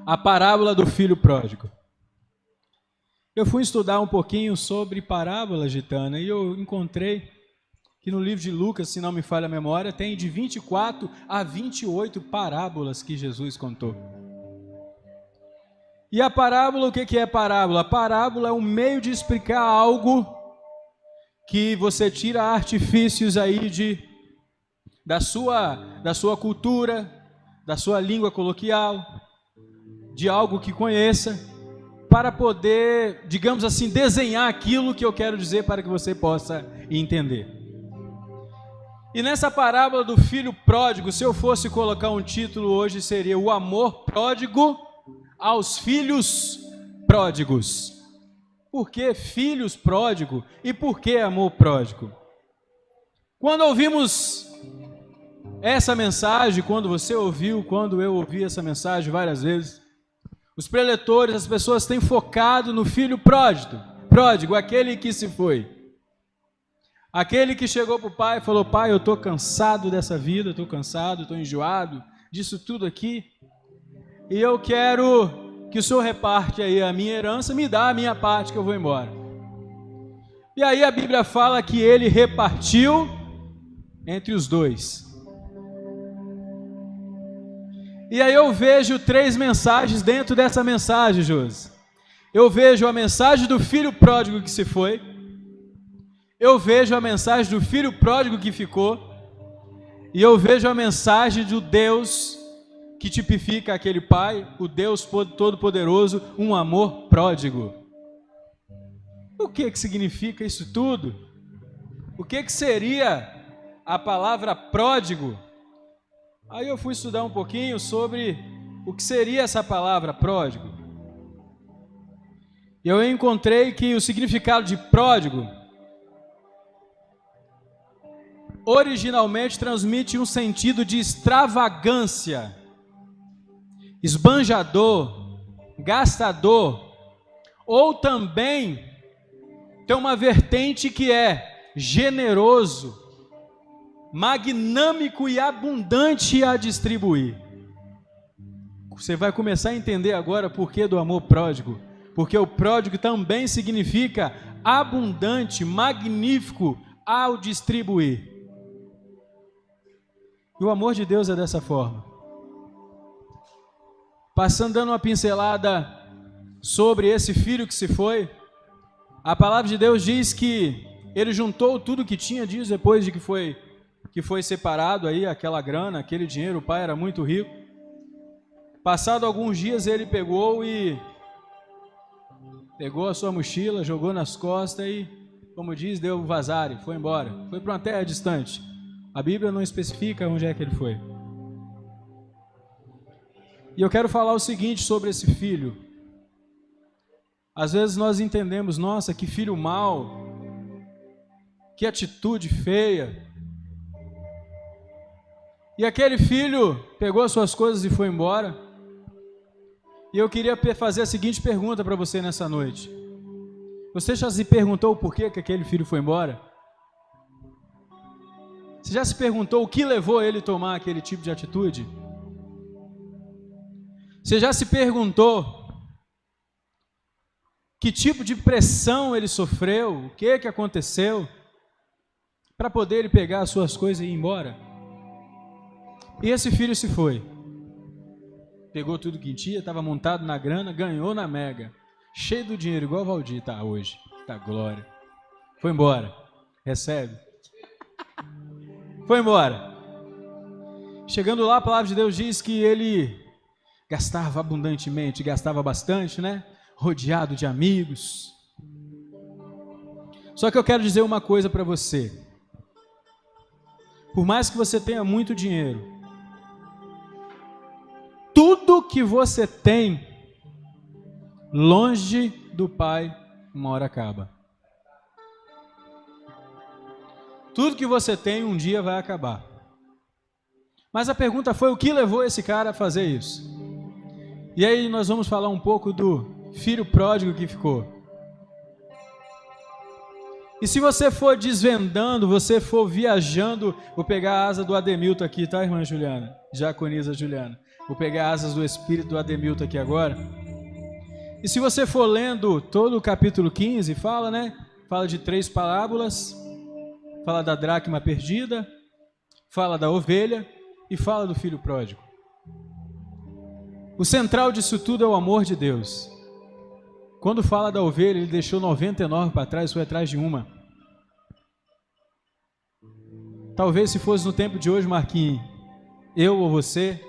A parábola do filho pródigo. Eu fui estudar um pouquinho sobre parábolas, Gitana, e eu encontrei que no livro de Lucas, se não me falha a memória, tem de 24 a 28 parábolas que Jesus contou. E a parábola, o que é parábola? A parábola é um meio de explicar algo que você tira artifícios aí da sua cultura, da sua língua coloquial, de algo que conheça, para poder, digamos assim, desenhar aquilo que eu quero dizer para que você possa entender. E nessa parábola do filho pródigo, se eu fosse colocar um título hoje, seria o amor pródigo aos filhos pródigos. Por que filhos pródigo e por que amor pródigo? Quando ouvimos essa mensagem, quando você ouviu, quando eu ouvi essa mensagem várias vezes, os preletores, as pessoas têm focado no filho pródigo, aquele que se foi. Aquele que chegou para o pai e falou: pai, eu estou cansado dessa vida, estou cansado, estou enjoado disso tudo aqui, e eu quero que o senhor reparte aí a minha herança, me dá a minha parte que eu vou embora. E aí a Bíblia fala que ele repartiu entre os dois. E aí eu vejo 3 mensagens dentro dessa mensagem, Josi. Eu vejo a mensagem do filho pródigo que se foi, eu vejo a mensagem do filho pródigo que ficou, e eu vejo a mensagem do Deus que tipifica aquele pai, o Deus Todo-Poderoso, um amor pródigo. O que significa isso tudo? O que seria a palavra pródigo? Aí eu fui estudar um pouquinho sobre o que seria essa palavra pródigo. E eu encontrei que o significado de pródigo originalmente transmite um sentido de extravagância, esbanjador, gastador, ou também tem uma vertente que é generoso, magnâmico e abundante a distribuir. Você vai começar a entender agora por que do amor pródigo, porque o pródigo também significa abundante, magnífico ao distribuir. E o amor de Deus é dessa forma. Passando, dando uma pincelada sobre esse filho que se foi, a palavra de Deus diz que ele juntou tudo que tinha, dias depois de que foi separado aí aquela grana, aquele dinheiro, o pai era muito rico. Passado alguns dias ele pegou a sua mochila, jogou nas costas e, como diz, deu vazare, foi embora, foi para uma terra distante. A Bíblia não especifica onde é que ele foi. E eu quero falar o seguinte sobre esse filho. Às vezes nós entendemos, nossa, que filho mau, que atitude feia. E aquele filho pegou as suas coisas e foi embora. E eu queria fazer a seguinte pergunta para você nessa noite. Você já se perguntou por que aquele filho foi embora? Você já se perguntou o que levou ele a tomar aquele tipo de atitude? Você já se perguntou que tipo de pressão ele sofreu? O que aconteceu para poder ele pegar as suas coisas e ir embora? E esse filho se foi. Pegou tudo que tinha, estava montado na grana, ganhou na mega. Cheio do dinheiro, igual o Valdir está hoje. Tá glória. Foi embora. Recebe. Foi embora. Chegando lá, a palavra de Deus diz que ele gastava abundantemente, gastava bastante, né? Rodeado de amigos. Só que eu quero dizer uma coisa para você. Por mais que você tenha muito dinheiro, tudo que você tem longe do Pai, uma hora acaba. Tudo que você tem um dia vai acabar. Mas a pergunta foi: o que levou esse cara a fazer isso? E aí nós vamos falar um pouco do filho pródigo que ficou. E se você for desvendando, você for viajando, vou pegar a asa do Ademilton aqui, tá, irmã Juliana? Diaconisa Juliana. Vou pegar asas do Espírito do Ademilton aqui agora. E se você for lendo todo o capítulo 15, fala, né? Fala de 3 parábolas, fala da dracma perdida, fala da ovelha e fala do filho pródigo. O central disso tudo é o amor de Deus. Quando fala da ovelha, ele deixou 99 para trás, foi atrás de uma. Talvez se fosse no tempo de hoje, Marquinhos, eu ou você,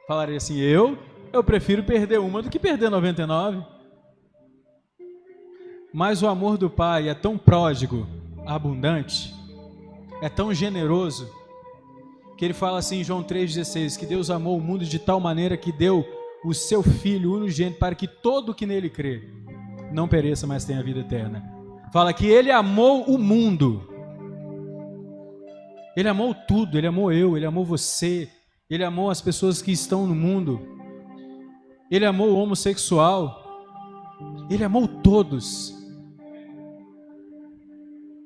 falaria assim, eu prefiro perder uma do que perder 99. Mas o amor do Pai é tão pródigo, abundante, é tão generoso, que ele fala assim em João 3,16, que Deus amou o mundo de tal maneira que deu o seu Filho unigênito para que todo que nele crê não pereça, mas tenha vida eterna. Fala que ele amou o mundo. Ele amou tudo, ele amou eu, ele amou você, ele amou as pessoas que estão no mundo. Ele amou o homossexual, ele amou todos,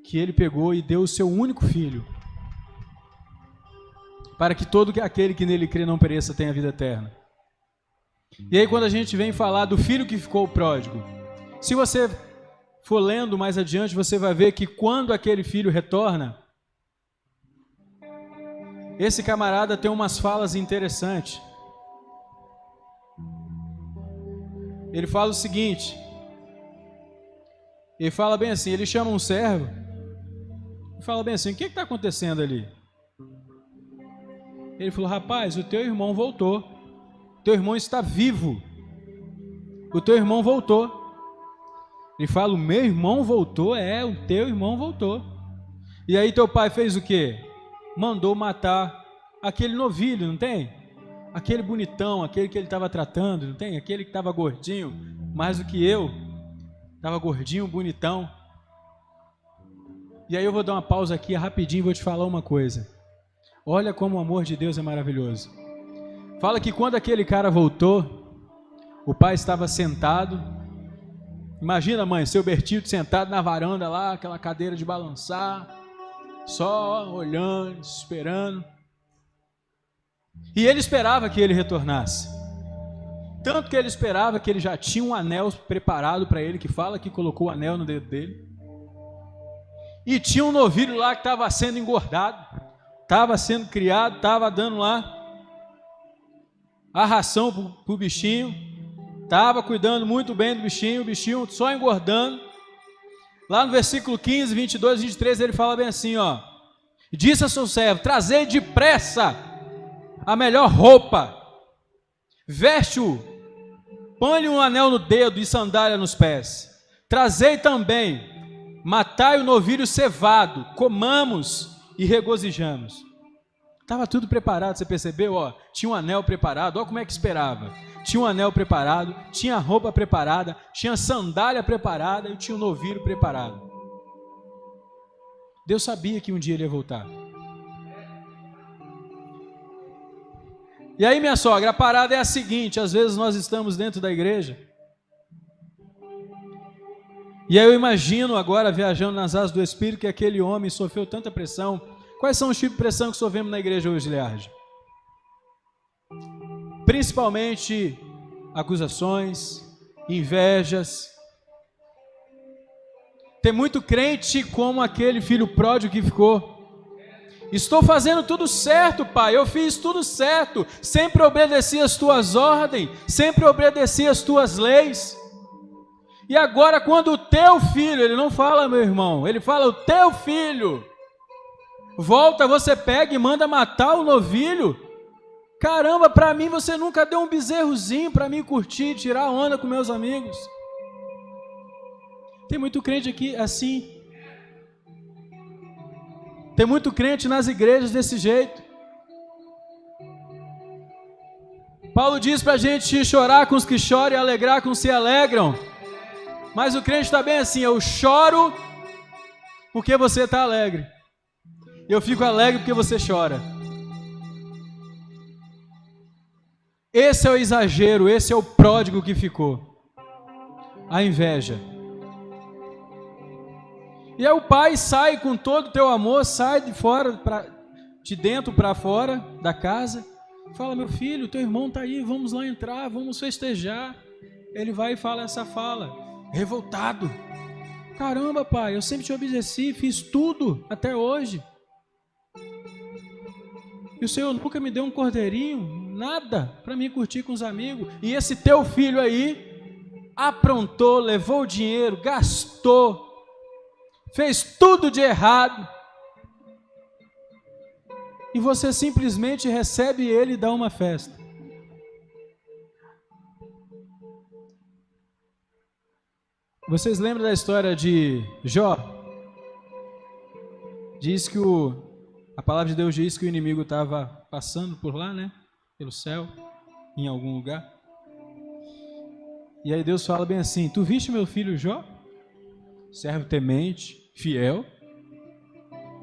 que ele pegou e deu o seu único filho, para que todo aquele que nele crê não pereça, tenha vida eterna. E aí quando a gente vem falar do filho que ficou pródigo, se você for lendo mais adiante, você vai ver que quando aquele filho retorna, esse camarada tem umas falas interessantes. Ele fala o seguinte, ele fala bem assim, ele chama um servo e fala bem assim, o que está acontecendo ali? Ele falou, rapaz, o teu irmão voltou, teu irmão está vivo, o teu irmão voltou. Ele fala, o meu irmão voltou? É, o teu irmão voltou. E aí teu pai fez o quê? Mandou matar aquele novilho, não tem? Aquele bonitão, aquele que ele estava tratando, não tem? Aquele que estava gordinho, mais do que eu, estava gordinho, bonitão. E aí eu vou dar uma pausa aqui rapidinho e vou te falar uma coisa. Olha como o amor de Deus é maravilhoso. Fala que quando aquele cara voltou, o pai estava sentado. Imagina, mãe, seu Bertildo sentado na varanda lá, aquela cadeira de balançar, só olhando, esperando. E ele esperava que ele retornasse. Tanto que ele esperava que ele já tinha um anel preparado para ele, que fala que colocou o anel no dedo dele. E tinha um novilho lá que estava sendo engordado, estava sendo criado, estava dando lá a ração para o bichinho, estava cuidando muito bem do bichinho, o bichinho só engordando. Lá no versículo 15, 22, 23, ele fala bem assim, ó. Disse a seu servo, trazei depressa a melhor roupa, veste-o, põe-lhe um anel no dedo e sandália nos pés. Trazei também, matai o novilho cevado, comamos e regozijamos. Estava tudo preparado, você percebeu? Ó, tinha um anel preparado, olha como é que esperava. Tinha um anel preparado, tinha roupa preparada, tinha sandália preparada e tinha um novilho preparado. Deus sabia que um dia ele ia voltar. E aí, minha sogra, a parada é a seguinte, às vezes nós estamos dentro da igreja, e aí eu imagino agora, viajando nas asas do Espírito, que aquele homem sofreu tanta pressão. Quais são os tipos de pressão que sofremos na igreja hoje, Liarge? Principalmente acusações, invejas. Tem muito crente como aquele filho pródigo que ficou. Estou fazendo tudo certo, pai, eu fiz tudo certo, sempre obedeci as tuas ordens, sempre obedeci as tuas leis. E agora quando o teu filho, ele não fala meu irmão, ele fala o teu filho, volta, você pega e manda matar o novilho. Caramba, para mim você nunca deu um bezerrozinho para mim curtir, tirar onda com meus amigos. Tem muito crente aqui assim. Tem muito crente nas igrejas desse jeito. Paulo diz para a gente chorar com os que choram e alegrar com os que se alegram. Mas o crente está bem assim, eu choro porque você está alegre. Eu fico alegre porque você chora. Esse é o exagero, esse é o pródigo que ficou. A inveja. E aí o pai sai com todo o teu amor, sai de fora, de dentro para fora da casa, Fala: meu filho, teu irmão está aí, vamos lá entrar, vamos festejar. Ele vai e fala essa fala, revoltado: caramba, pai, eu sempre te obedeci, fiz tudo até hoje. E o Senhor nunca me deu um cordeirinho, nada, para mim curtir com os amigos. E esse teu filho aí aprontou, levou o dinheiro, gastou, fez tudo de errado. E você simplesmente recebe ele e dá uma festa. Vocês lembram da história de Jó? Diz que a palavra de Deus diz que o inimigo estava passando por lá, né? Pelo céu, em algum lugar. E aí Deus fala bem assim: tu viste meu filho Jó? Servo temente, fiel.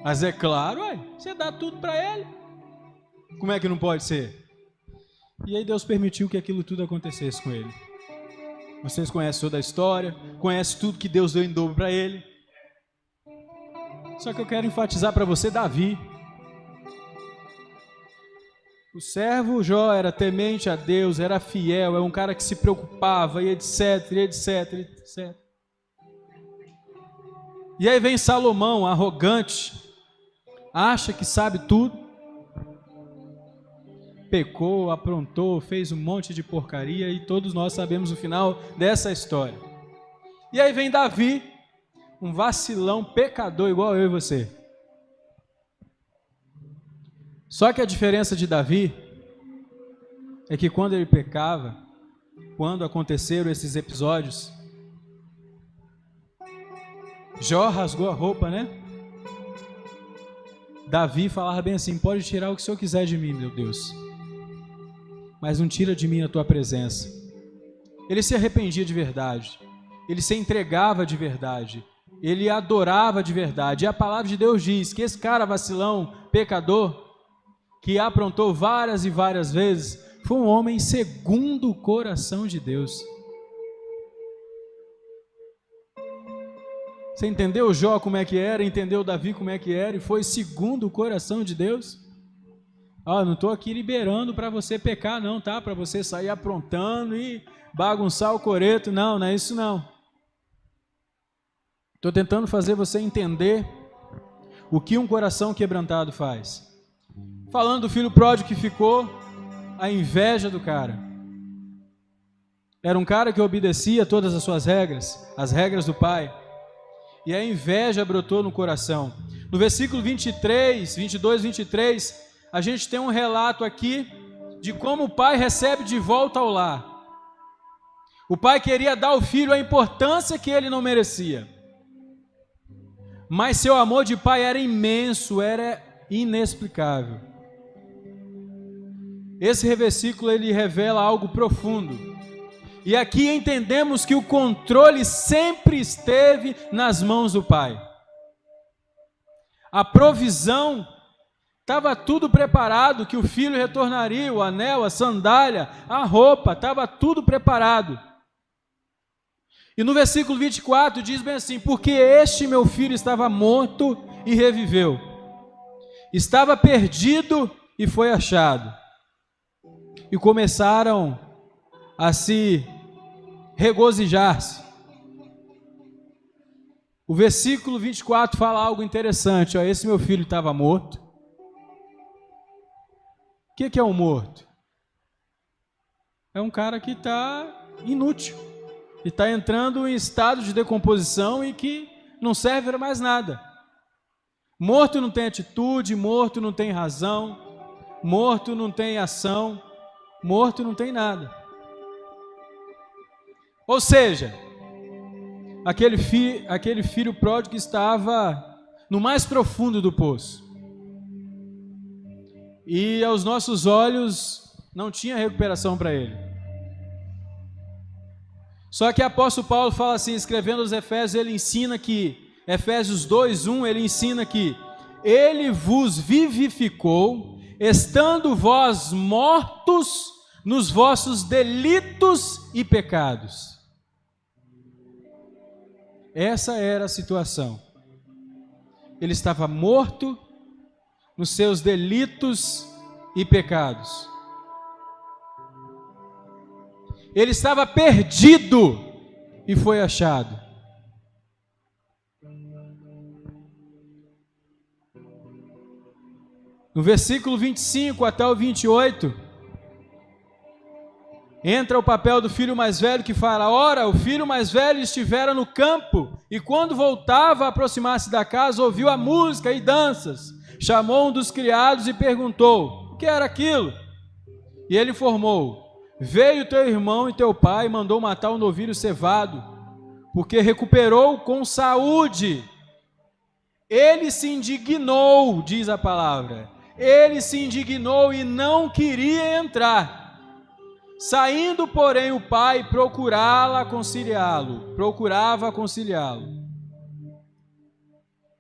Mas é claro, você dá tudo para ele. Como é que não pode ser? E aí Deus permitiu que aquilo tudo acontecesse com ele. Vocês conhecem toda a história, conhecem tudo que Deus deu em dobro para ele. Só que eu quero enfatizar para você Davi. O servo Jó era temente a Deus, era fiel, é um cara que se preocupava, e etc, etc, etc. E aí vem Salomão, arrogante, acha que sabe tudo, pecou, aprontou, fez um monte de porcaria, e todos nós sabemos o final dessa história. E aí vem Davi, um vacilão, pecador igual eu e você. Só que a diferença de Davi é que quando ele pecava, quando aconteceram esses episódios, Jó rasgou a roupa, né? Davi falava bem assim: pode tirar o que o Senhor quiser de mim, meu Deus, mas não tira de mim a tua presença. Ele se arrependia de verdade, ele se entregava de verdade, ele adorava de verdade. E a palavra de Deus diz que esse cara vacilão, pecador, que aprontou várias e várias vezes, foi um homem segundo o coração de Deus. Você entendeu Jó como é que era, entendeu Davi como é que era, e foi segundo o coração de Deus? Não estou aqui liberando para você pecar não, tá? Para você sair aprontando e bagunçar o coreto, não é isso não. Estou tentando fazer você entender o que um coração quebrantado faz. Falando do filho pródigo que ficou, a inveja do cara. Era um cara que obedecia todas as suas regras, as regras do pai. E a inveja brotou no coração. No versículo 22, 23, a gente tem um relato aqui de como o pai recebe de volta ao lar. O pai queria dar ao filho a importância que ele não merecia. Mas seu amor de pai era imenso, era inexplicável. Esse versículo ele revela algo profundo. E aqui entendemos que o controle sempre esteve nas mãos do pai. A provisão, estava tudo preparado, que o filho retornaria, o anel, a sandália, a roupa, estava tudo preparado. E no versículo 24 diz bem assim: porque este meu filho estava morto e reviveu, estava perdido e foi achado. E começaram a se regozijar-se. O versículo 24 fala algo interessante: esse meu filho estava morto. O que é um morto? É um cara que está inútil, e está entrando em estado de decomposição e que não serve para mais nada. Morto não tem atitude, morto não tem razão, morto não tem ação, morto não tem nada. Ou seja, aquele filho pródigo estava no mais profundo do poço. E aos nossos olhos não tinha recuperação para ele. Só que o apóstolo Paulo fala assim, escrevendo aos Efésios, ele ensina que, Efésios 2:1, ele ensina que ele vos vivificou, estando vós mortos nos vossos delitos e pecados. Essa era a situação. Ele estava morto nos seus delitos e pecados. Ele estava perdido e foi achado. No versículo 25 até o 28, entra o papel do filho mais velho que fala: ora, o filho mais velho estivera no campo, e quando voltava a aproximar-se da casa, ouviu a música e danças. Chamou um dos criados e perguntou: o que era aquilo? E ele informou: veio teu irmão e teu pai e mandou matar o novilho cevado, porque recuperou com saúde. Ele se indignou, diz a palavra. Ele se indignou e não queria entrar. Saindo, porém, o pai procurava conciliá-lo.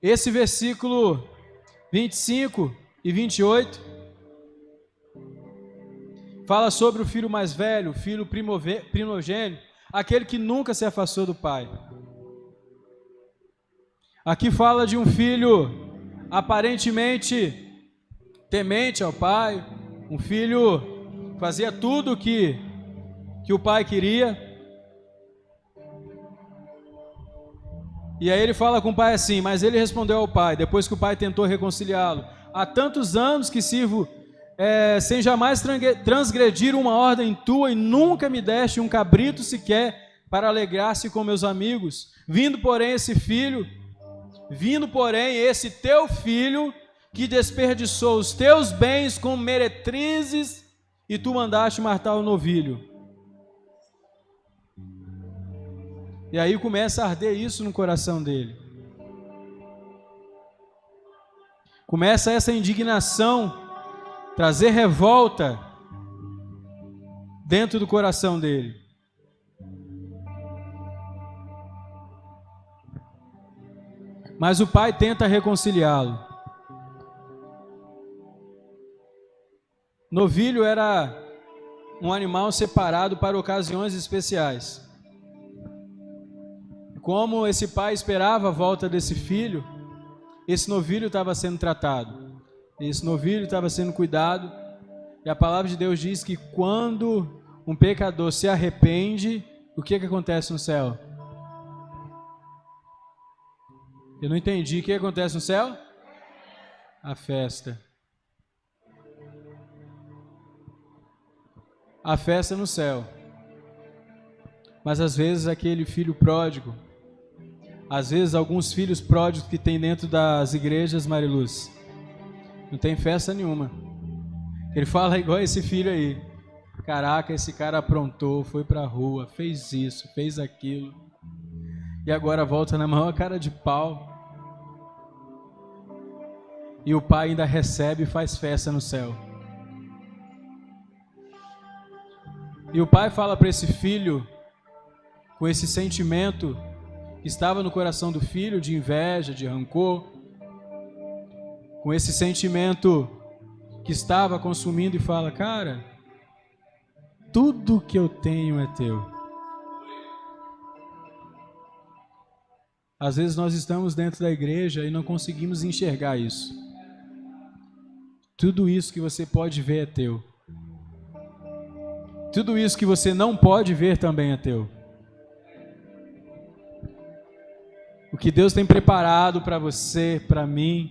Esse versículo 25 e 28 fala sobre o filho mais velho, o filho primogênito, aquele que nunca se afastou do pai. Aqui fala de um filho aparentemente temente ao pai, um filho que fazia tudo que o pai queria. E aí ele fala com o pai assim, mas ele respondeu ao pai, depois que o pai tentou reconciliá-lo: há tantos anos que sirvo sem jamais transgredir uma ordem tua, e nunca me deste um cabrito sequer para alegrar-se com meus amigos. Vindo, porém, esse teu filho, que desperdiçou os teus bens com meretrizes, e tu mandaste matar o novilho. E aí começa a arder isso no coração dele. Começa essa indignação, trazer revolta dentro do coração dele. Mas o pai tenta reconciliá-lo. Novilho era um animal separado para ocasiões especiais. Como esse pai esperava a volta desse filho, esse novilho estava sendo tratado, esse novilho estava sendo cuidado, e a palavra de Deus diz que quando um pecador se arrepende, o que acontece no céu? Eu não entendi. O que acontece no céu? A festa. A festa no céu. Mas às vezes aquele filho pródigo, às vezes alguns filhos pródigos que tem dentro das igrejas, Mariluz, não tem festa nenhuma. Ele fala igual esse filho aí: caraca, esse cara aprontou, foi pra rua, fez isso, fez aquilo, e agora volta na maior cara de pau. E o pai ainda recebe e faz festa no céu. E o pai fala para esse filho, com esse sentimento que estava no coração do filho, de inveja, de rancor, com esse sentimento que estava consumindo, e fala: cara, tudo que eu tenho é teu. Às vezes nós estamos dentro da igreja e não conseguimos enxergar isso. Tudo isso que você pode ver é teu. Tudo isso que você não pode ver também é teu. O que Deus tem preparado para você, para mim,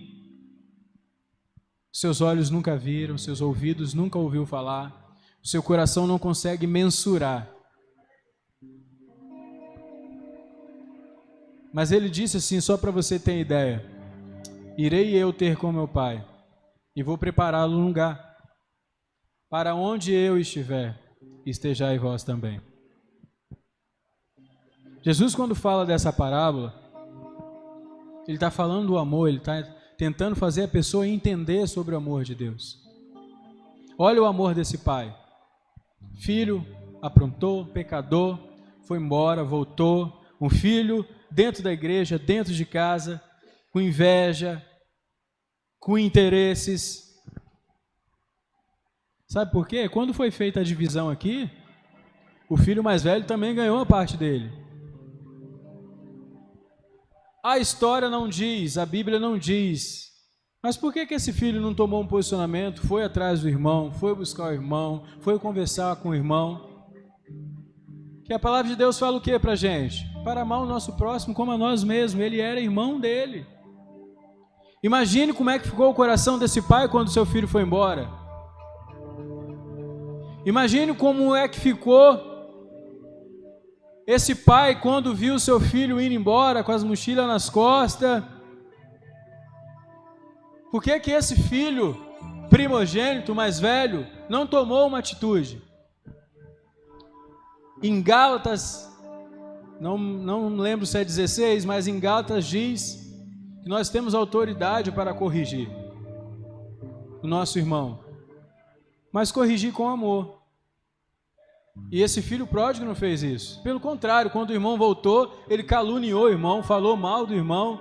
seus olhos nunca viram, seus ouvidos nunca ouviu falar, o seu coração não consegue mensurar. Mas ele disse assim, só para você ter ideia: irei eu ter com meu pai, e vou prepará-lo um lugar, para onde eu estiver, estejai vós também. Jesus, quando fala dessa parábola, ele está falando do amor, ele está tentando fazer a pessoa entender sobre o amor de Deus. Olha o amor desse pai. Filho aprontou, pecador, foi embora, voltou. Um filho dentro da igreja, dentro de casa, com inveja, com interesses. Sabe por quê? Quando foi feita a divisão aqui, o filho mais velho também ganhou a parte dele. A história não diz, a Bíblia não diz, mas por que esse filho não tomou um posicionamento, foi atrás do irmão, foi buscar o irmão, foi conversar com o irmão? Que a palavra de Deus fala o que para a gente? Para amar o nosso próximo como a nós mesmos. Ele era irmão dele. Imagine como é que ficou o coração desse pai quando seu filho foi embora. Imagine como é que ficou esse pai quando viu seu filho indo embora com as mochilas nas costas. Por que que esse filho primogênito, mais velho, não tomou uma atitude? Em Gálatas, não lembro se é 16, mas em Gálatas diz que nós temos autoridade para corrigir o nosso irmão, mas corrigir com amor. E esse filho pródigo não fez isso. Pelo contrário, quando o irmão voltou, ele caluniou o irmão, falou mal do irmão.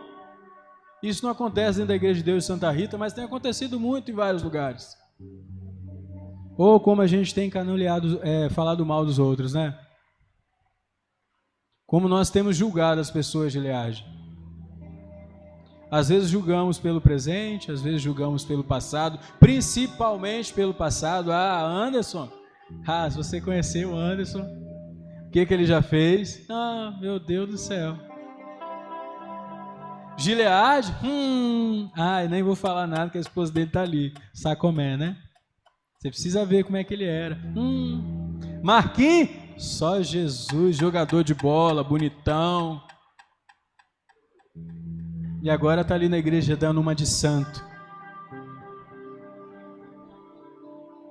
Isso não acontece dentro da Igreja de Deus de Santa Rita, mas tem acontecido muito em vários lugares. Ou como a gente tem falado mal dos outros, né? Como nós temos julgado as pessoas de Leagem. Às vezes julgamos pelo presente, às vezes julgamos pelo passado, principalmente pelo passado. Ah, Anderson, se você conheceu o Anderson, o que ele já fez? Ah, meu Deus do céu. Gileade? Eu nem vou falar nada que a esposa dele está ali. Sacomé, né? Você precisa ver como é que ele era. Marquinhos? Só Jesus, jogador de bola, bonitão. E agora está ali na igreja dando uma de santo.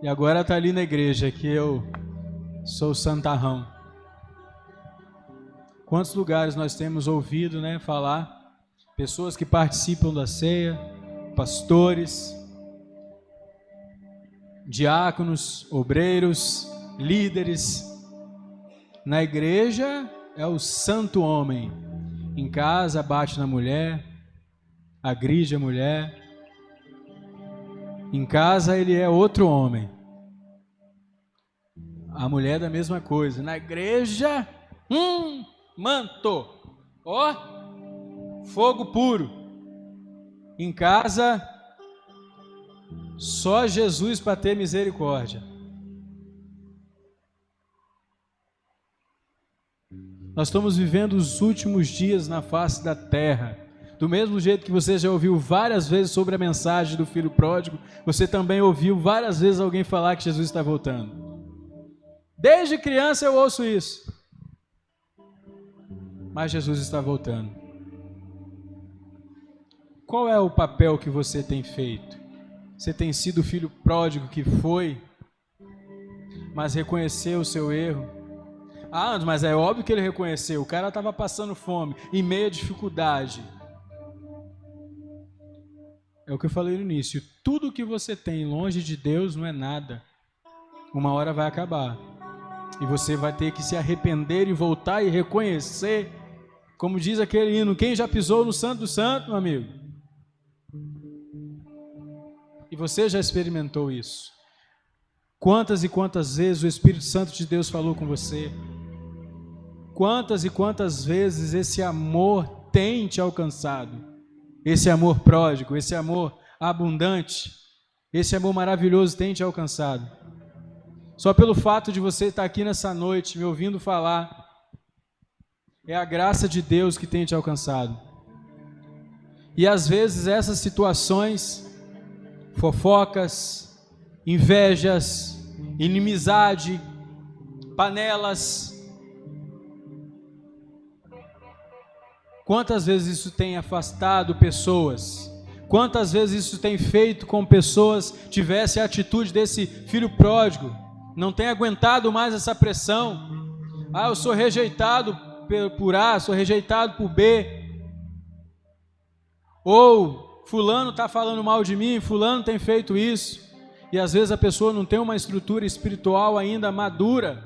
E agora está ali na igreja que eu sou santarrão. Quantos lugares nós temos ouvido, né, falar? Pessoas que participam da ceia, pastores, diáconos, obreiros, líderes. Na igreja é o santo homem. Em casa bate na mulher, agride a mulher. Em casa ele é outro homem. A mulher da mesma coisa. Na igreja, manto. Fogo puro. Em casa, só Jesus para ter misericórdia. Nós estamos vivendo os últimos dias na face da terra. Do mesmo jeito que você já ouviu várias vezes sobre a mensagem do filho pródigo, você também ouviu várias vezes alguém falar que Jesus está voltando. Desde criança eu ouço isso. Mas Jesus está voltando. Qual é o papel que você tem feito? Você tem sido o filho pródigo que foi, mas reconheceu o seu erro? Mas é óbvio que ele reconheceu. O cara estava passando fome, em meio à dificuldade. É o que eu falei no início. Tudo que você tem longe de Deus não é nada. Uma hora vai acabar. E você vai ter que se arrepender e voltar e reconhecer. Como diz aquele hino, quem já pisou no Santo do Santo, meu amigo? E você já experimentou isso. Quantas e quantas vezes o Espírito Santo de Deus falou com você? Quantas e quantas vezes esse amor tem te alcançado? Esse amor pródigo, esse amor abundante, esse amor maravilhoso tem te alcançado. Só pelo fato de você estar aqui nessa noite, me ouvindo falar, é a graça de Deus que tem te alcançado. E às vezes essas situações, fofocas, invejas, inimizade, panelas, quantas vezes isso tem afastado pessoas? Quantas vezes isso tem feito com pessoas tivessem a atitude desse filho pródigo? Não tem aguentado mais essa pressão. Eu sou rejeitado por A, sou rejeitado por B. Ou fulano está falando mal de mim, fulano tem feito isso. E às vezes a pessoa não tem uma estrutura espiritual ainda madura.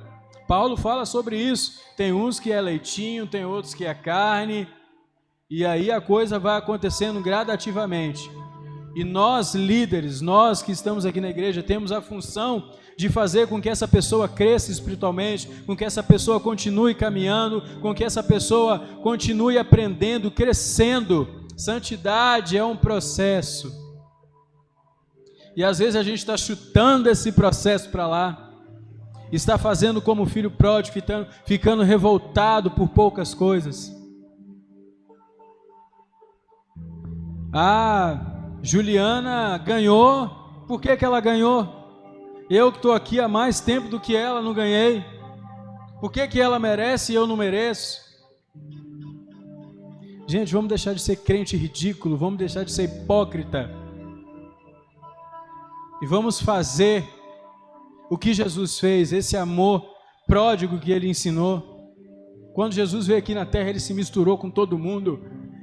Paulo fala sobre isso. Tem uns que é leitinho, tem outros que é carne. E aí a coisa vai acontecendo gradativamente. E nós líderes, nós que estamos aqui na igreja, temos a função de fazer com que essa pessoa cresça espiritualmente, com que essa pessoa continue caminhando, com que essa pessoa continue aprendendo, crescendo. Santidade é um processo. E às vezes a gente está chutando esse processo para lá. está fazendo como o filho pródigo, ficando revoltado por poucas coisas. Juliana ganhou. Por que ela ganhou? Eu que estou aqui há mais tempo do que ela, não ganhei. Por que ela merece e eu não mereço? Gente, vamos deixar de ser crente ridículo, vamos deixar de ser hipócrita. E vamos fazer o que Jesus fez, esse amor pródigo que ele ensinou. Quando Jesus veio aqui na terra, ele se misturou com todo mundo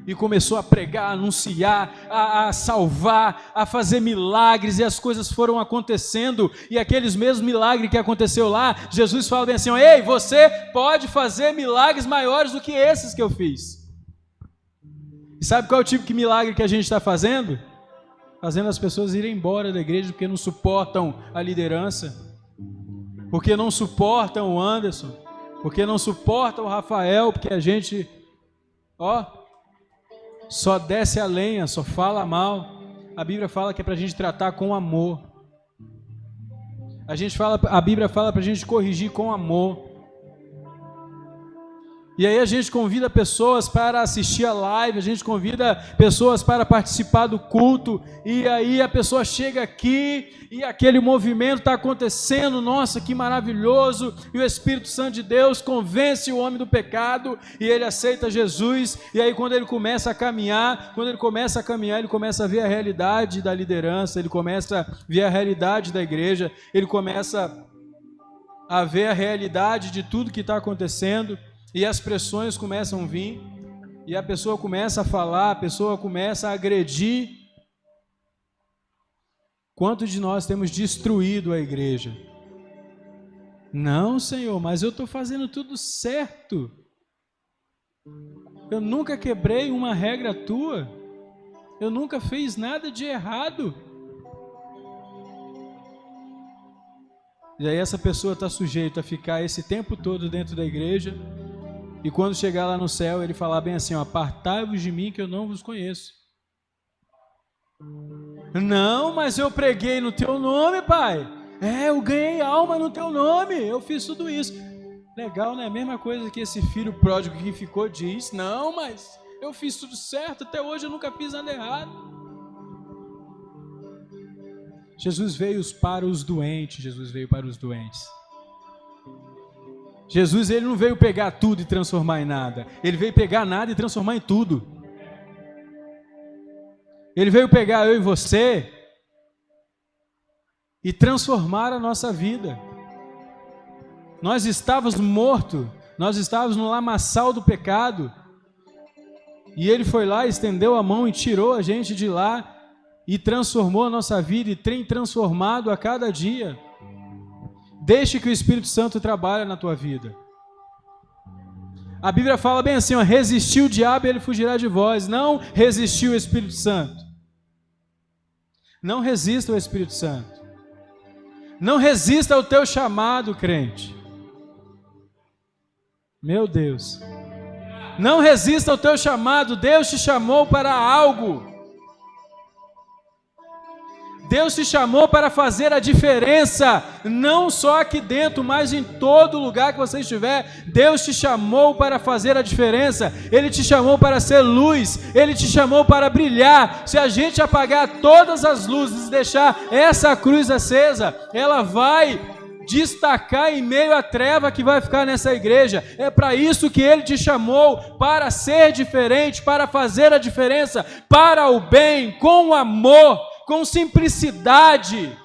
e começou a pregar, a anunciar, a salvar, a fazer milagres, e as coisas foram acontecendo, e aqueles mesmos milagres que aconteceu lá, Jesus fala bem assim: ei, você pode fazer milagres maiores do que esses que eu fiz. E sabe qual é o tipo de milagre que a gente está fazendo? Fazendo as pessoas irem embora da igreja porque não suportam a liderança, porque não suportam o Anderson, porque não suportam o Rafael, porque a gente, só desce a lenha, só fala mal. A Bíblia fala que é para a gente tratar com amor. A Bíblia fala para a gente corrigir com amor. E aí a gente convida pessoas para assistir a live, a gente convida pessoas para participar do culto, e aí a pessoa chega aqui e aquele movimento está acontecendo, nossa, que maravilhoso, e o Espírito Santo de Deus convence o homem do pecado, e ele aceita Jesus, e aí quando ele começa a caminhar, ele começa a ver a realidade da liderança, ele começa a ver a realidade da igreja, ele começa a ver a realidade de tudo que está acontecendo, e as pressões começam a vir, e a pessoa começa a falar, a pessoa começa a agredir. Quantos de nós temos destruído a igreja? Não, Senhor, mas eu estou fazendo tudo certo. Eu nunca quebrei uma regra tua. Eu nunca fiz nada de errado. E aí essa pessoa está sujeita a ficar esse tempo todo dentro da igreja, e quando chegar lá no céu, ele falar bem assim: apartai-vos de mim que eu não vos conheço. Não, mas eu preguei no teu nome, pai. Eu ganhei alma no teu nome, eu fiz tudo isso. Legal, né? Mesma coisa que esse filho pródigo que ficou diz: não, mas eu fiz tudo certo, até hoje eu nunca fiz nada errado. Jesus veio para os doentes, Jesus, ele não veio pegar tudo e transformar em nada. Ele veio pegar nada e transformar em tudo. Ele veio pegar eu e você e transformar a nossa vida. Nós estávamos mortos, nós estávamos no lamaçal do pecado, e ele foi lá, estendeu a mão e tirou a gente de lá e transformou a nossa vida, e tem transformado a cada dia. Deixe que o Espírito Santo trabalhe na tua vida. A Bíblia fala bem assim: resistir o diabo e ele fugirá de vós. Não resistir o Espírito Santo. Não resista ao Espírito Santo. Não resista ao teu chamado, crente. Meu Deus. Não resista ao teu chamado. Deus te chamou para algo. Deus te chamou para fazer a diferença, não só aqui dentro, mas em todo lugar que você estiver. Deus te chamou para fazer a diferença, Ele te chamou para ser luz, Ele te chamou para brilhar. Se a gente apagar todas as luzes e deixar essa cruz acesa, ela vai destacar em meio à treva que vai ficar nessa igreja. É para isso que Ele te chamou, para ser diferente, para fazer a diferença, para o bem, com amor, com simplicidade.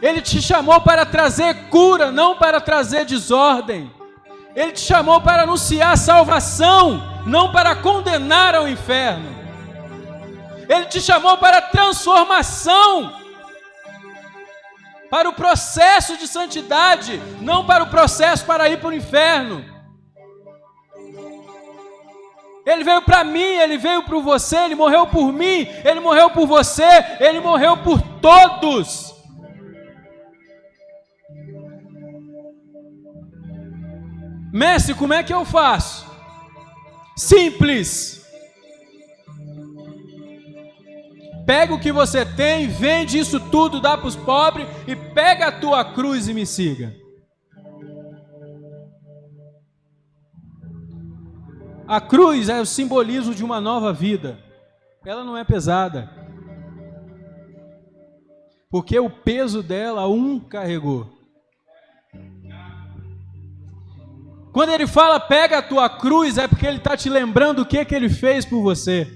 Ele te chamou para trazer cura, não para trazer desordem. Ele te chamou para anunciar salvação, não para condenar ao inferno. Ele te chamou para transformação, para o processo de santidade, não para o processo para ir para o inferno. Ele veio para mim, Ele veio para você, Ele morreu por mim, Ele morreu por você, Ele morreu por todos. Mestre, como é que eu faço? Simples. Pega o que você tem, vende isso tudo, dá para os pobres e pega a tua cruz e me siga. A cruz é o simbolismo de uma nova vida. Ela não é pesada, porque o peso dela um carregou. Quando ele fala pega a tua cruz, é porque ele está te lembrando o que ele fez por você.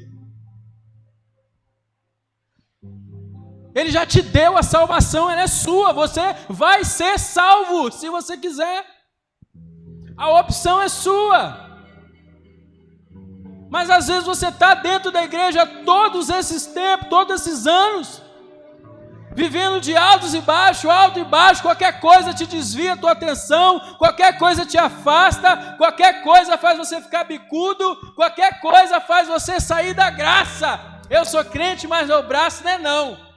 Ele já te deu a salvação, ela é sua, você vai ser salvo se você quiser. A opção é sua. Mas às vezes você está dentro da igreja todos esses tempos, todos esses anos, vivendo de alto e baixo, qualquer coisa te desvia a tua atenção, qualquer coisa te afasta, qualquer coisa faz você ficar bicudo, qualquer coisa faz você sair da graça. Eu sou crente, mas meu braço não é não.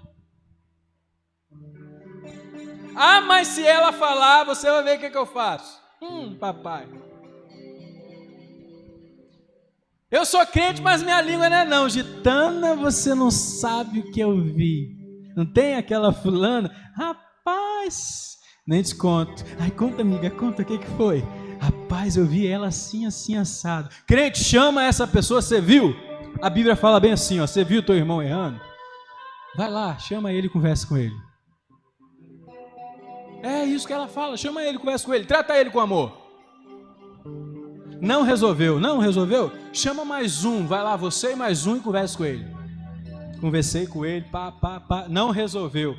Ah, mas se ela falar, você vai ver o que eu faço. Papai. Eu sou crente, mas minha língua não é não. Gitana, você não sabe o que eu vi. Não tem aquela fulana? Rapaz, nem te conto. Ai, conta, amiga, conta o que foi. Rapaz, eu vi ela assim, assim, assado. Crente, chama essa pessoa, você viu? A Bíblia fala bem assim, ó, você viu teu irmão errando? Vai lá, chama ele e conversa com ele. É isso que ela fala, chama ele, conversa com ele, trata ele com amor. Não resolveu? Chama mais um, vai lá você e mais um e conversa com ele. Conversei com ele, não resolveu.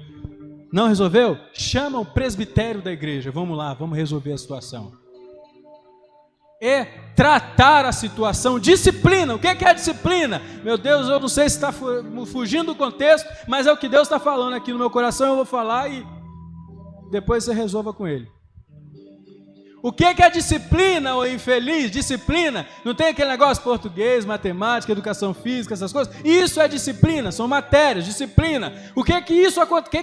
Não resolveu? Chama o presbitério da igreja, vamos lá, vamos resolver a situação. É tratar a situação, disciplina. O que é disciplina? Meu Deus, eu não sei se está fugindo do contexto, mas é o que Deus está falando aqui no meu coração, eu vou falar e depois você resolva com ele. O que é disciplina, ô infeliz? Disciplina, não tem aquele negócio português, matemática, educação física, essas coisas? Isso é disciplina, são matérias, disciplina. O que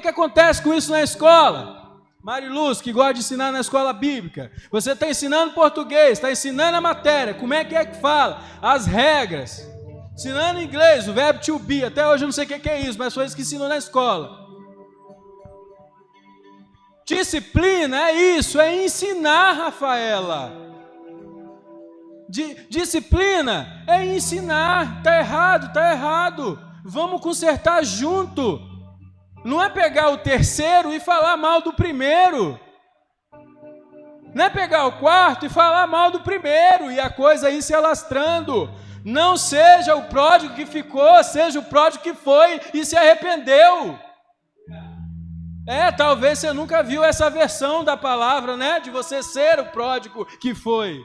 que acontece com isso na escola? Mariluz, que gosta de ensinar na escola bíblica, você está ensinando português, está ensinando a matéria, como é que fala? As regras. Ensinando inglês, o verbo to be, até hoje eu não sei o que é isso, mas foi isso que ensinou na escola. Disciplina é isso, é ensinar, Rafaela. Disciplina é ensinar. Está errado. Vamos consertar junto. Não é pegar o terceiro e falar mal do primeiro. Não é pegar o quarto e falar mal do primeiro e a coisa ir se alastrando. Não seja o pródigo que ficou, seja o pródigo que foi e se arrependeu. Talvez você nunca viu essa versão da palavra, né? De você ser o pródigo que foi.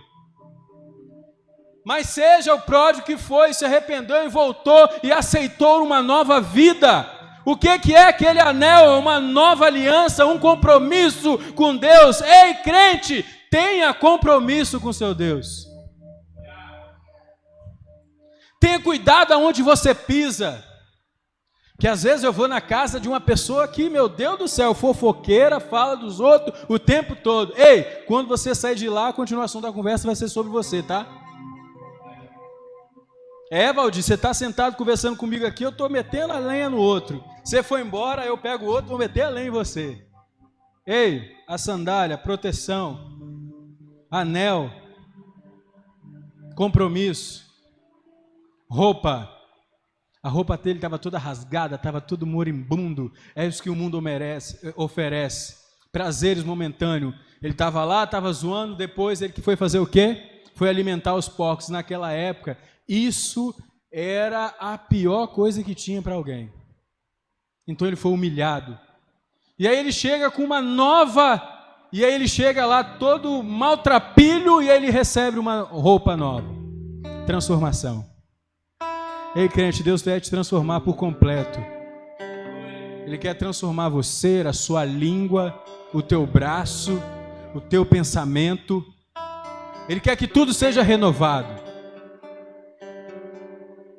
Mas seja o pródigo que foi, se arrependeu e voltou e aceitou uma nova vida. O que é aquele anel? Uma nova aliança, um compromisso com Deus. Ei, crente, tenha compromisso com seu Deus. Tenha cuidado aonde você pisa. Que às vezes eu vou na casa de uma pessoa que, meu Deus do céu, fofoqueira, fala dos outros o tempo todo. Ei, quando você sair de lá, a continuação da conversa vai ser sobre você, tá? Valdir, você está sentado conversando comigo aqui, eu estou metendo a lenha no outro. Você foi embora, eu pego o outro, vou meter a lenha em você. Ei, a sandália, proteção, anel, compromisso, roupa. A roupa dele estava toda rasgada, estava tudo moribundo. É isso que o mundo oferece. Prazeres momentâneos. Ele estava lá, estava zoando, depois ele que foi fazer o quê? Foi alimentar os porcos. Naquela época, isso era a pior coisa que tinha para alguém. Então ele foi humilhado. E aí ele chega com uma nova, e aí ele chega lá todo maltrapilho e ele recebe uma roupa nova. Transformação. Ei, crente, Deus quer te transformar por completo. Ele quer transformar você, a sua língua, o teu braço, o teu pensamento. Ele quer que tudo seja renovado.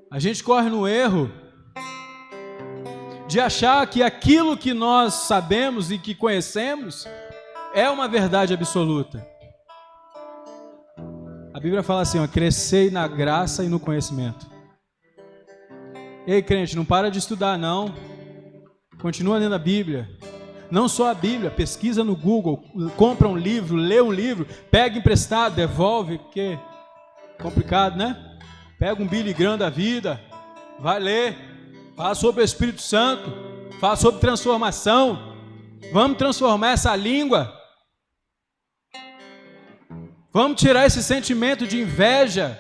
A gente corre no erro de achar que aquilo que nós sabemos e que conhecemos é uma verdade absoluta. A Bíblia fala assim, crescei na graça e no conhecimento. Ei, crente, não para de estudar, não. Continua lendo a Bíblia. Não só a Bíblia, pesquisa no Google, compra um livro, lê um livro, pega emprestado, devolve, porque é complicado, né? Pega um Billy Graham da vida, vai ler, fala sobre o Espírito Santo, fala sobre transformação. Vamos transformar essa língua. Vamos tirar esse sentimento de inveja.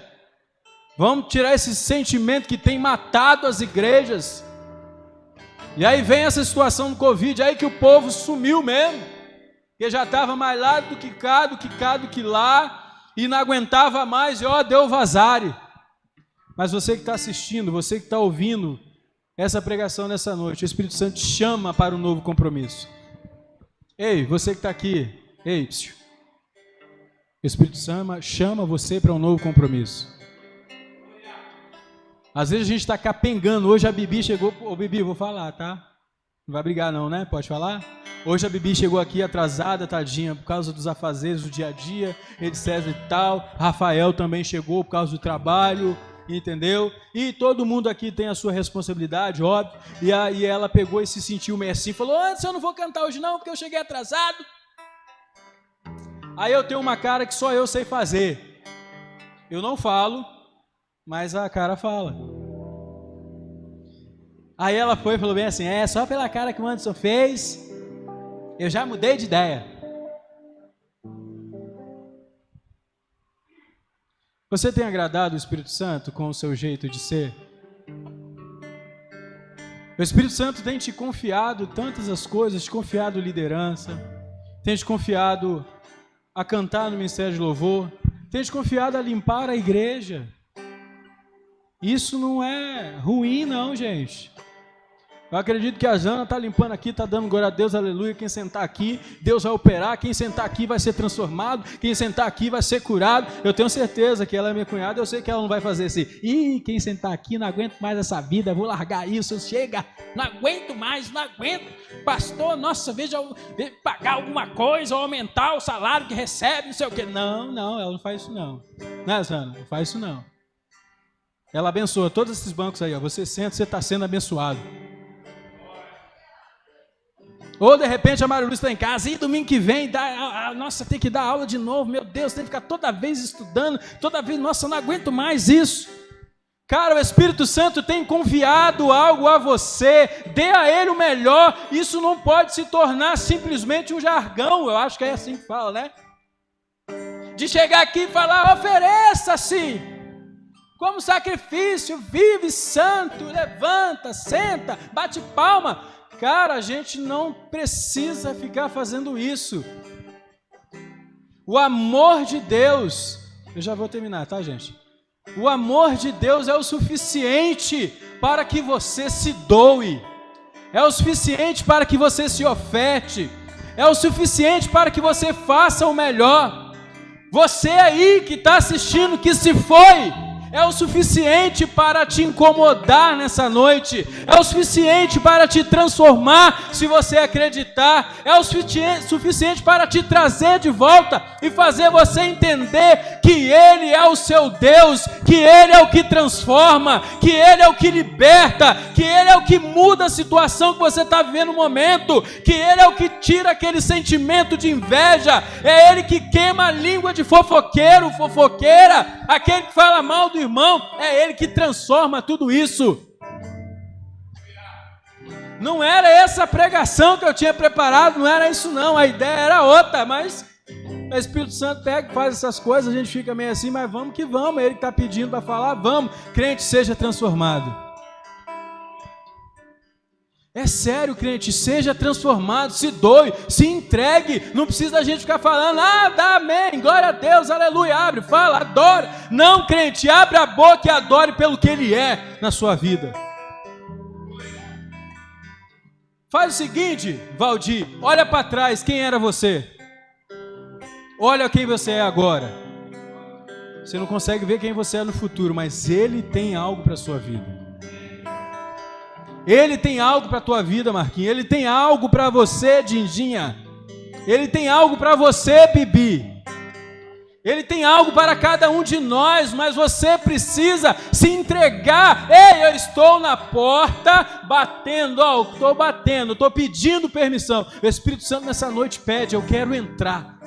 Vamos tirar esse sentimento que tem matado as igrejas. E aí vem essa situação do Covid, aí que o povo sumiu mesmo, que já estava mais lá do que cá, do que lá, e não aguentava mais, e deu vazare. Mas você que está assistindo, você que está ouvindo essa pregação nessa noite, o Espírito Santo te chama para um novo compromisso. Ei, você que está aqui, ei, o Espírito Santo chama você para um novo compromisso. Às vezes a gente está capengando. Hoje a Bibi chegou... Ô Bibi, vou falar, tá? Não vai brigar não, né? Pode falar? Hoje a Bibi chegou aqui atrasada, tadinha, por causa dos afazeres do dia a dia, etc e tal. Rafael também chegou por causa do trabalho, entendeu? E todo mundo aqui tem a sua responsabilidade, óbvio. E aí ela pegou e se sentiu meio assim, falou, antes eu não vou cantar hoje não, porque eu cheguei atrasado. Aí eu tenho uma cara que só eu sei fazer. Eu não falo, mas a cara fala. Aí ela foi e falou bem assim, só pela cara que o Anderson fez, eu já mudei de ideia. Você tem agradado o Espírito Santo com o seu jeito de ser? O Espírito Santo tem te confiado tantas as coisas, te confiado liderança, tem te confiado a cantar no ministério de louvor, tem te confiado a limpar a igreja. Isso não é ruim não, gente. Eu acredito que a Jana está limpando aqui, está dando glória a Deus, aleluia. Quem sentar aqui, Deus vai operar. Quem sentar aqui vai ser transformado. Quem sentar aqui vai ser curado. Eu tenho certeza que ela é minha cunhada, eu sei que ela não vai fazer assim. Quem sentar aqui, não aguento mais essa vida, vou largar isso, chega, não aguento mais, não aguento. Pastor, nossa, veja pagar alguma coisa, ou aumentar o salário que recebe, não sei o quê. Não, ela não faz isso não. Né, Jana? Não faz isso não. Ela abençoa todos esses bancos aí, ó. Você senta, você está sendo abençoado. Ou de repente a Maria Lúcia está em casa, e domingo que vem, nossa, tem que dar aula de novo, meu Deus, tem que ficar toda vez estudando, toda vez, nossa, não aguento mais isso. Cara, o Espírito Santo tem confiado algo a você, dê a Ele o melhor, isso não pode se tornar simplesmente um jargão, eu acho que é assim que fala, né? De chegar aqui e falar, ofereça-se como sacrifício, vive santo, levanta, senta, bate palma. Cara, a gente não precisa ficar fazendo isso. O amor de Deus, eu já vou terminar, tá, gente? O amor de Deus é o suficiente para que você se doe, é o suficiente para que você se oferte, é o suficiente para que você faça o melhor. Você aí que está assistindo, que se foi, é o suficiente para te incomodar nessa noite, é o suficiente para te transformar, se você acreditar, é o suficiente para te trazer de volta e fazer você entender que Ele é o seu Deus, que Ele é o que transforma, que Ele é o que liberta, que Ele é o que muda a situação que você está vivendo no momento, que Ele é o que tira aquele sentimento de inveja, é Ele que queima a língua de fofoqueiro, fofoqueira, aquele que fala mal do irmão, é Ele que transforma tudo isso. Não era essa a pregação que eu tinha preparado, não era isso não, a ideia era outra, mas o Espírito Santo pega e faz essas coisas, a gente fica meio assim, mas vamos que vamos, Ele está pedindo para falar, vamos, crente, seja transformado. É sério, crente, seja transformado, se doe, se entregue, não precisa da gente ficar falando, dá amém, glória a Deus, aleluia, abre, fala, adora. Não, crente, abre a boca e adore pelo que Ele é na sua vida. Faz o seguinte, Valdir, olha para trás, quem era você? Olha quem você é agora. Você não consegue ver quem você é no futuro, mas Ele tem algo para a sua vida. Ele tem algo para a tua vida, Marquinhos. Ele tem algo para você, Dindinha. Ele tem algo para você, Bibi. Ele tem algo para cada um de nós, mas você precisa se entregar. Ei, eu estou na porta batendo, estou batendo, estou pedindo permissão. O Espírito Santo nessa noite pede, eu quero entrar.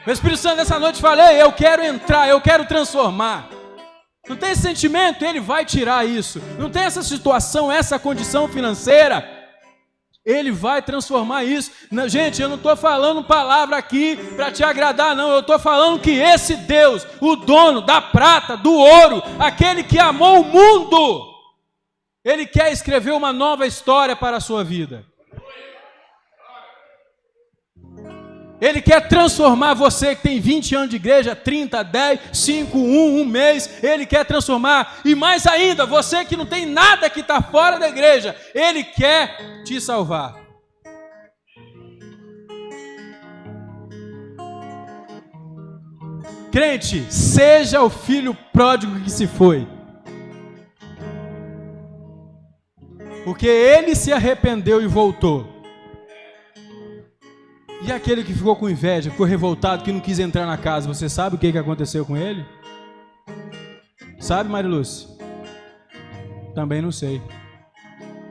O Espírito Santo nessa noite fala, ei, eu quero entrar, eu quero transformar. Não tem esse sentimento? Ele vai tirar isso. Não tem essa situação, essa condição financeira? Ele vai transformar isso. Não, gente, eu não estou falando palavra aqui para te agradar, não. Eu estou falando que esse Deus, o dono da prata, do ouro, aquele que amou o mundo, Ele quer escrever uma nova história para a sua vida. Ele quer transformar você que tem 20 anos de igreja, 30, 10, 5, 1 mês. Ele quer transformar. E mais ainda, você que não tem nada, que está fora da igreja, Ele quer te salvar. Crente, seja o filho pródigo que se foi. Porque ele se arrependeu e voltou. E aquele que ficou com inveja, ficou revoltado, que não quis entrar na casa, você sabe o que aconteceu com ele? Sabe, Marilúcia? Também não sei.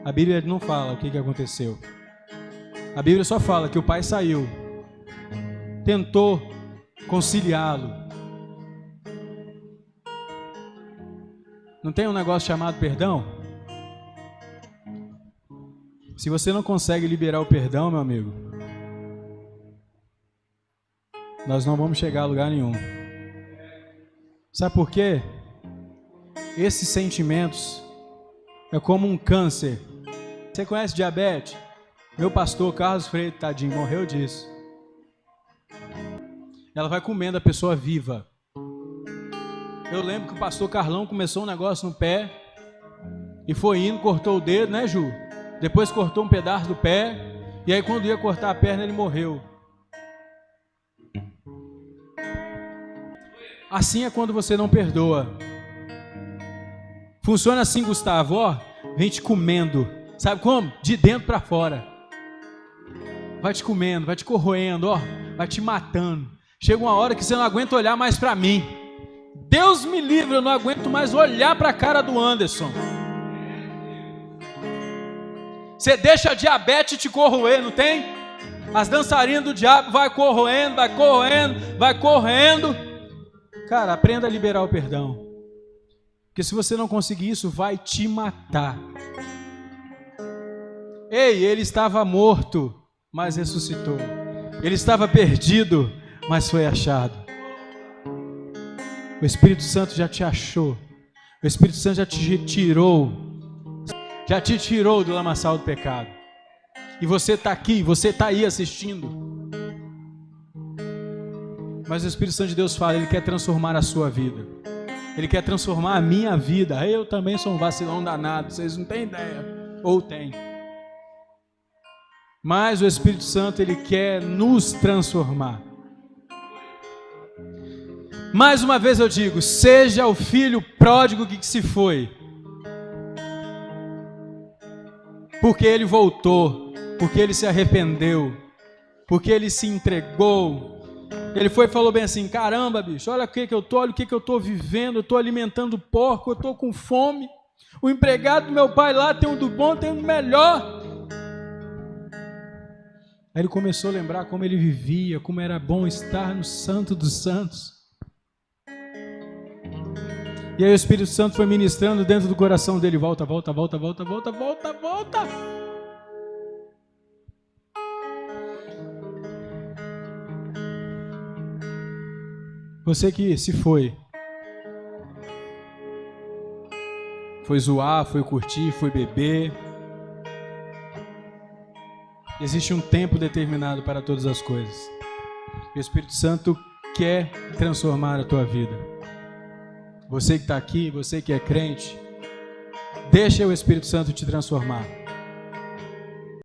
A Bíblia não fala o que aconteceu. A Bíblia só fala que o pai saiu, tentou conciliá-lo. Não tem um negócio chamado perdão? Se você não consegue liberar o perdão, meu amigo, nós não vamos chegar a lugar nenhum. Sabe por quê? Esses sentimentos é como um câncer. Você conhece diabetes? Meu pastor Carlos Freire, tadinho, morreu disso. Ela vai comendo a pessoa viva. Eu lembro que o pastor Carlão começou um negócio no pé e foi indo, cortou o dedo, né, Ju? Depois cortou um pedaço do pé e aí quando ia cortar a perna ele morreu. Assim é quando você não perdoa. Funciona assim, Gustavo, ó, vem te comendo. Sabe como? De dentro para fora. Vai te comendo, vai te corroendo, ó, vai te matando. Chega uma hora que você não aguenta olhar mais para mim. Deus me livre, eu não aguento mais olhar para a cara do Anderson. Você deixa a diabetes te corroer, não tem? As dançarinas do diabo vai corroendo, vai corroendo, vai correndo. Cara, aprenda a liberar o perdão. Porque se você não conseguir isso, vai te matar. Ei, ele estava morto, mas ressuscitou. Ele estava perdido, mas foi achado. O Espírito Santo já te achou. O Espírito Santo já te tirou. Já te tirou do lamaçal do pecado. E você está aqui, você está aí assistindo. Mas o Espírito Santo de Deus fala, Ele quer transformar a sua vida. Ele quer transformar a minha vida. Eu também sou um vacilão danado, vocês não têm ideia. Ou têm. Mas o Espírito Santo, Ele quer nos transformar. Mais uma vez eu digo, seja o filho pródigo que se foi. Porque ele voltou, porque ele se arrependeu, porque ele se entregou. Ele foi e falou bem assim, caramba bicho, olha o que eu tô, olha o que eu tô vivendo, eu tô alimentando porco, eu tô com fome. O empregado do meu pai lá tem um do bom, tem um do melhor. Aí ele começou a lembrar como ele vivia, como era bom estar no Santo dos Santos. E aí o Espírito Santo foi ministrando dentro do coração dele, volta. Você que se foi zoar, foi curtir, foi beber. Existe um tempo determinado para todas as coisas. O Espírito Santo quer transformar a tua vida. Você que está aqui, você que é crente, deixa o Espírito Santo te transformar.